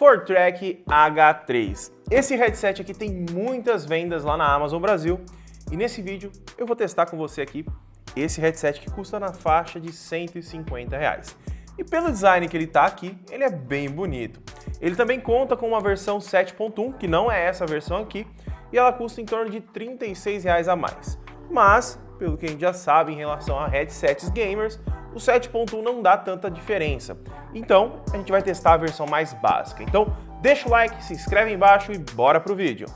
ForTrack H3. Esse headset aqui tem muitas vendas lá na Amazon Brasil e nesse vídeo eu vou testar com você aqui esse headset que custa na faixa de R$150. E pelo design que ele tá aqui, ele é bem bonito. Ele também conta com uma versão 7.1, que não é essa versão aqui, e ela custa em torno de R$36 a mais. Mas, pelo que a gente já sabe em relação a headsets gamers, o 7.1 não dá tanta diferença. Então, a gente vai testar a versão mais básica. Então, deixa o like, se inscreve aí embaixo e bora pro vídeo.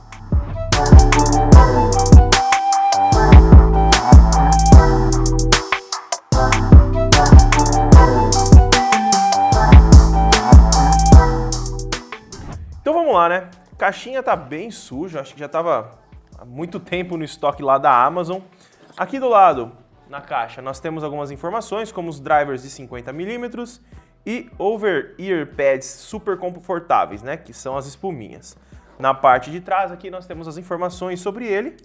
Então vamos lá, né? A caixinha tá bem suja, acho que já tava há muito tempo no estoque lá da Amazon. Aqui do lado, na caixa, nós temos algumas informações, como os drivers de 50mm e over-ear pads super confortáveis, né? Que são as espuminhas. Na parte de trás aqui nós temos as informações sobre ele,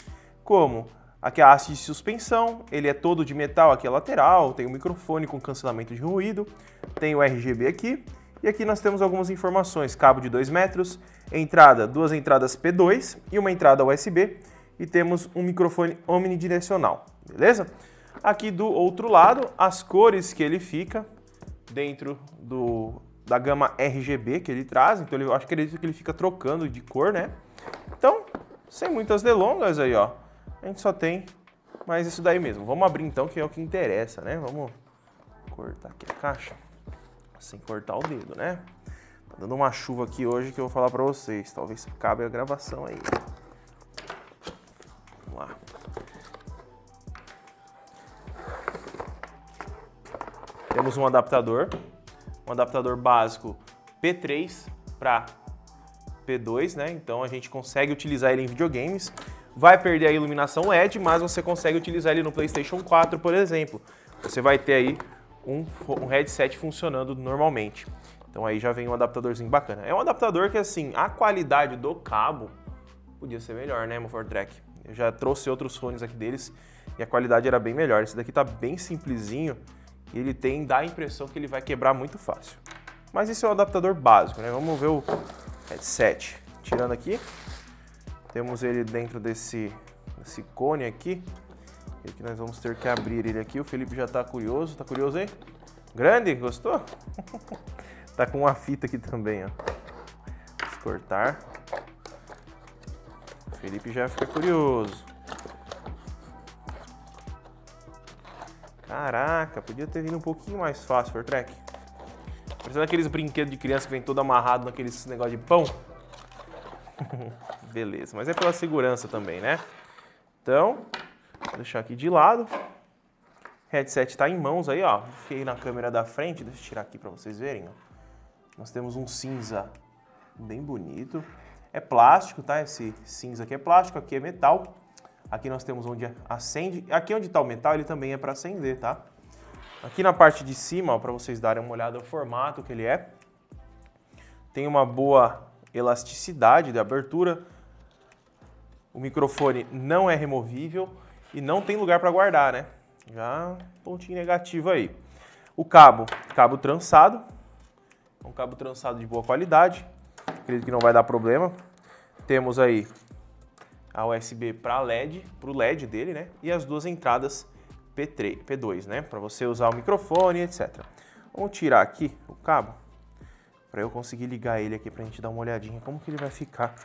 como aqui a haste de suspensão, ele é todo de metal aqui a lateral, tem um microfone com cancelamento de ruído, tem o RGB aqui, e aqui nós temos algumas informações, cabo de 2 metros, entrada, duas entradas P2 e uma entrada USB, e temos um microfone omnidirecional, beleza? Aqui do outro lado, as cores que ele fica dentro da gama RGB que ele traz, então eu acho que ele fica trocando de cor, né? Então, sem muitas delongas aí, ó, a gente só tem mais isso daí mesmo. Vamos abrir então, que é o que interessa, né? Vamos cortar aqui a caixa. Sem cortar o dedo, né? Tá dando uma chuva aqui hoje que eu vou falar pra vocês. Talvez cabe a gravação aí. Vamos lá. Temos um adaptador básico P3 para P2, né? Então a gente consegue utilizar ele em videogames. Vai perder a iluminação LED, mas você consegue utilizar ele no PlayStation 4, por exemplo. Você vai ter aí um headset funcionando normalmente. Então aí já vem um adaptadorzinho bacana. É um adaptador que, assim, a qualidade do cabo podia ser melhor, né, ForTrack? Eu já trouxe outros fones aqui deles e a qualidade era bem melhor. Esse daqui tá bem simplesinho e ele dá a impressão que ele vai quebrar muito fácil. Mas esse é o adaptador básico, né? Vamos ver o headset. Tirando aqui, temos ele dentro desse cone aqui. E aqui nós vamos ter que abrir ele aqui. O Felipe já tá curioso. Tá curioso aí? Grande? Gostou? Tá com uma fita aqui também, ó. Vamos cortar. O Felipe já fica curioso. Caraca, podia ter vindo um pouquinho mais fácil, ForTrack. Parecendo aqueles brinquedos de criança que vem todo amarrado naqueles negócio de pão. Beleza, mas é pela segurança também, né? Então, vou deixar aqui de lado. Headset tá em mãos aí, ó. Fiquei na câmera da frente, deixa eu tirar aqui para vocês verem, ó. Nós temos um cinza bem bonito. É plástico, tá? Esse cinza aqui é plástico, aqui é metal. Aqui nós temos onde acende. Aqui onde tá o metal, ele também é para acender, tá? Aqui na parte de cima, ó, para vocês darem uma olhada no formato que ele é. Tem uma boa elasticidade de abertura. O microfone não é removível e não tem lugar para guardar, né? Já pontinho negativo aí. O cabo trançado. Um cabo trançado de boa qualidade. Acredito que não vai dar problema. Temos aí a USB para LED, pro LED dele, né? E as duas entradas P2, né? Para você usar o microfone, etc. Vamos tirar aqui o cabo para eu conseguir ligar ele aqui pra gente dar uma olhadinha como que ele vai ficar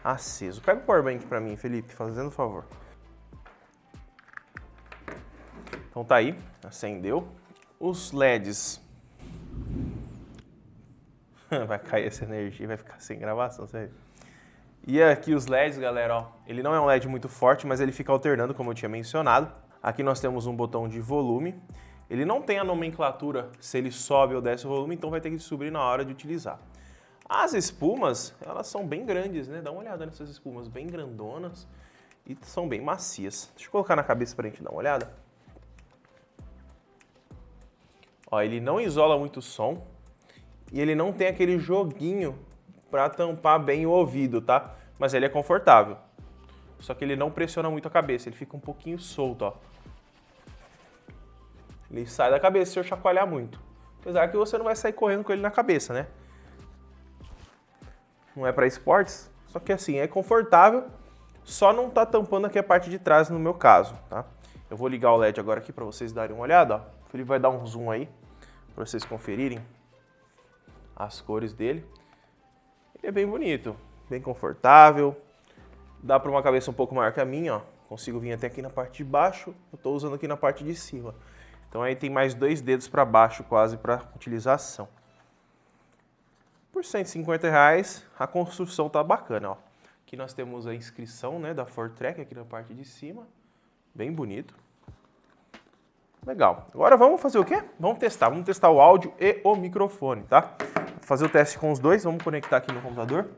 aceso. Pega o powerbank para mim, Felipe, fazendo um favor. Então tá aí, acendeu. Os LEDs. Vai cair essa energia, vai ficar sem gravação, sério. E aqui os LEDs, galera, ó. Ele não é um LED muito forte, mas ele fica alternando, como eu tinha mencionado. Aqui nós temos um botão de volume. Ele não tem a nomenclatura se ele sobe ou desce o volume, então vai ter que subir na hora de utilizar. As espumas, elas são bem grandes, né? Dá uma olhada nessas espumas, bem grandonas e são bem macias. Deixa eu colocar na cabeça pra gente dar uma olhada. Ó, ele não isola muito o som e ele não tem aquele joguinho pra tampar bem o ouvido, tá? Mas ele é confortável. Só que ele não pressiona muito a cabeça, ele fica um pouquinho solto, ó. Ele sai da cabeça se eu chacoalhar muito. Apesar que você não vai sair correndo com ele na cabeça, né? não é para esportes, só que assim, é confortável, só não tá tampando aqui a parte de trás no meu caso, tá? Eu vou ligar o LED agora aqui para vocês darem uma olhada, ó. O Felipe vai dar um zoom aí, para vocês conferirem as cores dele. Ele é bem bonito, bem confortável, dá para uma cabeça um pouco maior que a minha, ó. Consigo vir até aqui na parte de baixo, eu tô usando aqui na parte de cima. Então aí tem mais 2 dedos para baixo quase para utilização. Por R$150 a construção tá bacana, ó. Aqui nós temos a inscrição, né, da Fortrek aqui na parte de cima, bem bonito. Legal. Agora vamos fazer o quê? Vamos testar o áudio e o microfone, tá? Vou fazer o teste com os dois, vamos conectar aqui no computador.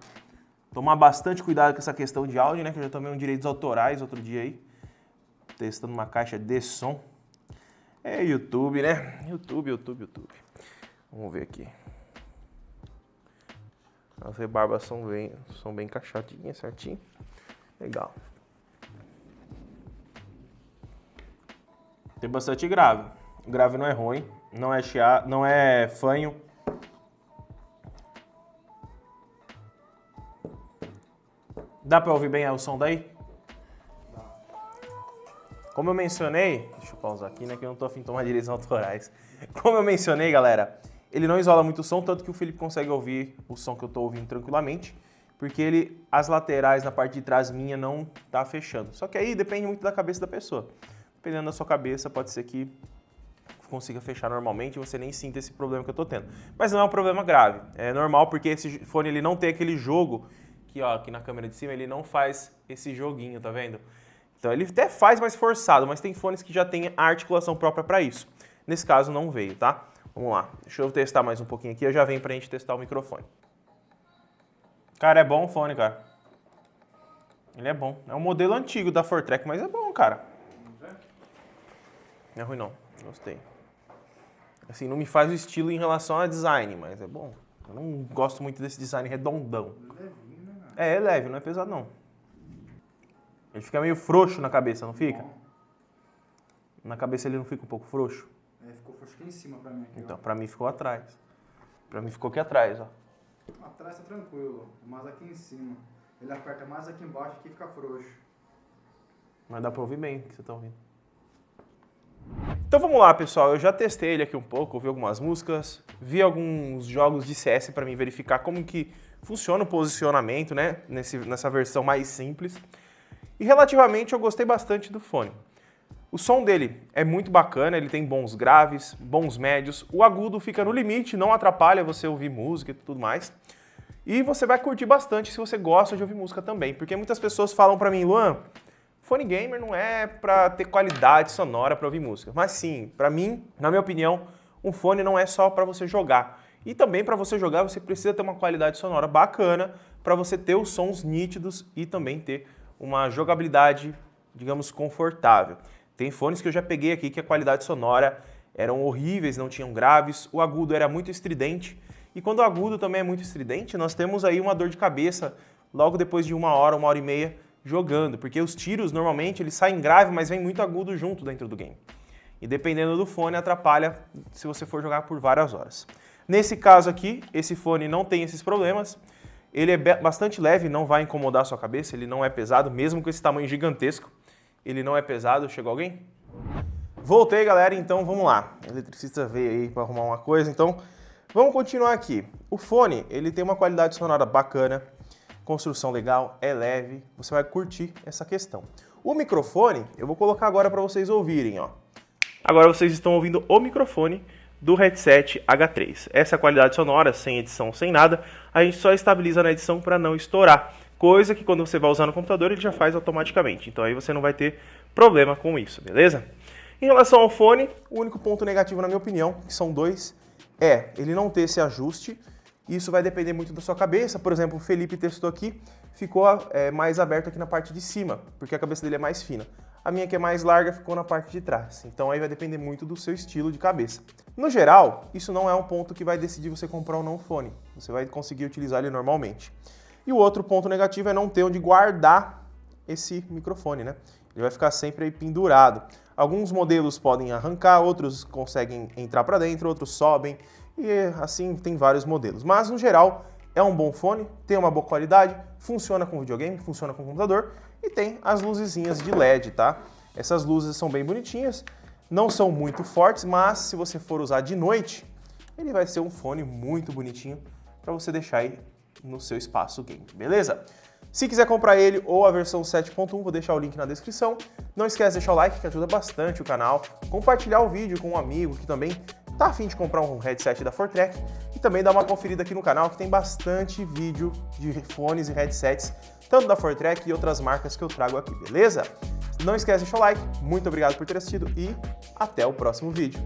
Tomar bastante cuidado com essa questão de áudio, né, que eu já tomei um direitos autorais outro dia aí, testando uma caixa de som. É YouTube, né? YouTube. Vamos ver aqui. As rebarbas são bem encaixadinhas, certinho. Legal. Tem bastante grave. O grave não é ruim, não é chiado, não é fanho. Dá pra ouvir bem o som daí? Como eu mencionei, deixa eu pausar aqui, né, que eu não tô a fim de tomar direitos autorais. Como eu mencionei, galera, ele não isola muito o som, tanto que o Felipe consegue ouvir o som que eu tô ouvindo tranquilamente, porque as laterais na parte de trás minha não tá fechando. Só que aí depende muito da cabeça da pessoa. Dependendo da sua cabeça, pode ser que consiga fechar normalmente e você nem sinta esse problema que eu tô tendo. Mas não é um problema grave, é normal porque esse fone ele não tem aquele jogo, que ó, aqui na câmera de cima ele não faz esse joguinho, tá vendo? Então ele até faz mais forçado, mas tem fones que já tem a articulação própria para isso. Nesse caso não veio, tá? Vamos lá, deixa eu testar mais um pouquinho aqui, eu já venho pra gente testar o microfone. Cara, é bom o fone, cara. Ele é bom. É um modelo antigo da Fortrek, mas é bom, cara. Não é ruim não, gostei. Assim, não me faz o estilo em relação a design, mas é bom. Eu não gosto muito desse design redondão. Levinho, né? É leve, não é pesado não. Ele fica meio frouxo na cabeça, não fica? Na cabeça ele não fica um pouco frouxo? É, ficou frouxo aqui em cima pra mim. Aqui, Então, ó. pra mim ficou atrás. Pra mim ficou aqui atrás, ó. Atrás tá tranquilo, mas aqui em cima. Ele aperta mais aqui embaixo, aqui fica frouxo. Mas dá pra ouvir bem o que você tá ouvindo. Então vamos lá, pessoal. Eu já testei ele aqui um pouco, ouvi algumas músicas, vi alguns jogos de CS pra mim verificar como que funciona o posicionamento, né? Nessa versão mais simples. E relativamente eu gostei bastante do fone. O som dele é muito bacana, ele tem bons graves, bons médios, o agudo fica no limite, não atrapalha você ouvir música e tudo mais. E você vai curtir bastante se você gosta de ouvir música também, porque muitas pessoas falam pra mim, Luan, fone gamer não é pra ter qualidade sonora pra ouvir música. Mas sim, pra mim, na minha opinião, um fone não é só pra você jogar. E também pra você jogar você precisa ter uma qualidade sonora bacana pra você ter os sons nítidos e também ter uma jogabilidade, digamos, confortável. Tem fones que eu já peguei aqui que a qualidade sonora eram horríveis, não tinham graves, o agudo era muito estridente. E quando o agudo também é muito estridente, nós temos aí uma dor de cabeça logo depois de 1 hora e meia jogando, porque os tiros normalmente eles saem grave, mas vem muito agudo junto dentro do game. E dependendo do fone atrapalha se você for jogar por várias horas. Nesse caso aqui, esse fone não tem esses problemas. Ele é bastante leve, não vai incomodar a sua cabeça, ele não é pesado, mesmo com esse tamanho gigantesco. Ele não é pesado. Chegou alguém? Voltei, galera, então vamos lá. O eletricista veio aí para arrumar uma coisa, então vamos continuar aqui. O fone, ele tem uma qualidade sonora bacana, construção legal, é leve, você vai curtir essa questão. O microfone, eu vou colocar agora para vocês ouvirem, ó. Agora vocês estão ouvindo o microfone do headset H3. Essa qualidade sonora, sem edição, sem nada, a gente só estabiliza na edição para não estourar. Coisa que quando você vai usar no computador, ele já faz automaticamente. Então aí você não vai ter problema com isso, beleza? Em relação ao fone, o único ponto negativo, na minha opinião, que são dois, é ele não ter esse ajuste. Isso vai depender muito da sua cabeça. Por exemplo, o Felipe testou aqui, ficou mais aberto aqui na parte de cima, porque a cabeça dele é mais fina. A minha, que é mais larga, ficou na parte de trás. Então aí vai depender muito do seu estilo de cabeça. No geral, isso não é um ponto que vai decidir você comprar ou não o fone. Você vai conseguir utilizar ele normalmente. E o outro ponto negativo é não ter onde guardar esse microfone, né? Ele vai ficar sempre aí pendurado. Alguns modelos podem arrancar, outros conseguem entrar para dentro, outros sobem. E assim tem vários modelos. Mas, no geral, É um bom fone, tem uma boa qualidade, funciona com videogame, funciona com computador e tem as luzezinhas de LED, tá? Essas luzes são bem bonitinhas, não são muito fortes, mas se você for usar de noite, ele vai ser um fone muito bonitinho para você deixar aí no seu espaço game, beleza? Se quiser comprar ele ou a versão 7.1, vou deixar o link na descrição. Não esquece de deixar o like, que ajuda bastante o canal. Compartilhar o vídeo com um amigo que também tá a fim de comprar um headset da Fortrek. E também dar uma conferida aqui no canal, que tem bastante vídeo de fones e headsets, tanto da Fortrek e outras marcas que eu trago aqui, beleza? Não esquece de deixar o like. Muito obrigado por ter assistido e até o próximo vídeo.